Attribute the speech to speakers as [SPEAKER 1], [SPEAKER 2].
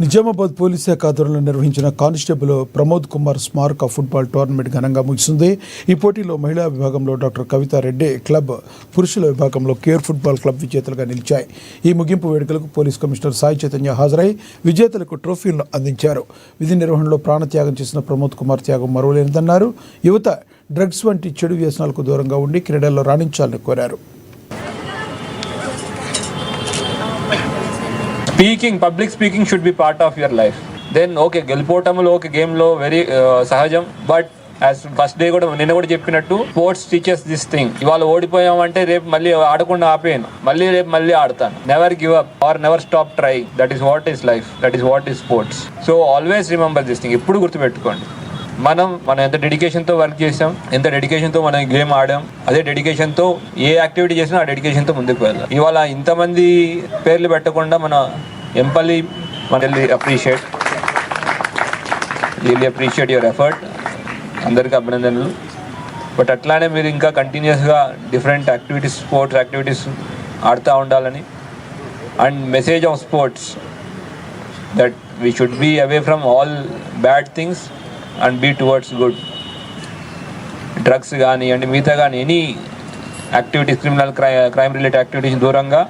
[SPEAKER 1] Nizamabad police శాఖ ఆధ్వర్యంలో నిర్వహించిన కానిస్టేబుల్ ప్రమోద్ కుమార్ స్మారక ఫుట్బాల్ టోర్నమెంట్ ఘనంగా ముగిసింది. ఈ పోటీలో మహిళా విభాగంలో డాక్టర్ కవితా రెడ్డి క్లబ్, పురుషుల విభాగంలో కేర్ ఫుట్బాల్ క్లబ్ విజేతలుగా నిలిచాయి. ఈ ముగింపు వేడుకలకు పోలీస్ కమిషనర్ సాయి చైతన్య హాజరై విజేతలకు ట్రోఫీలను అందించారు. విధి నిర్వహణలో ప్రాణత్యాగం చేసిన ప్రమోద్ కుమార్ త్యాగం మరువలేనిదన్నారు. యువత డ్రగ్స్ వంటి చెడు వ్యసనాలకు దూరంగా ఉండి క్రీడల్లో రాణించాలని కోరారు.
[SPEAKER 2] Public speaking should be part of your life. Then okay, గెలిపోవటంలో ఒక గేమ్లో వెరీ సహజం. బట్ యాజ్ ఫస్ట్ డే కూడా నిన్న కూడా చెప్పినట్టు స్పోర్ట్స్ టీచర్స్ దిస్ థింగ్. ఇవాళ ఓడిపోయామంటే రేపు మళ్ళీ ఆడకుండా ఆపేయను, రేపు మళ్ళీ ఆడతాను. Never give up or never stop try. That is what is life, that is what is sports. So always remember this thing. ఎప్పుడు గుర్తుపెట్టుకోండి, మనం ఎంత డెడికేషన్తో వర్క్ చేసాం, ఎంత డెడికేషన్తో మనం గేమ్ ఆడాం, అదే డెడికేషన్తో ఏ యాక్టివిటీ చేసినా ఆ డెడికేషన్తో ముందుకు వెళ్ళాం. ఇవాళ ఇంతమంది పేర్లు పెట్టకుండా మన Empalli really appreciate your effort. అందరికీ అభినందనలు. బట్ అట్లానే మీరు ఇంకా కంటిన్యూస్గా డిఫరెంట్ యాక్టివిటీస్, స్పోర్ట్స్ యాక్టివిటీస్ ఆడుతూ ఉండాలని. And message of sports that we should be away from all bad things and be towards good. Drugs కానీ అండ్ మిగతా కానీ any activities, criminal crime related activities దూరంగా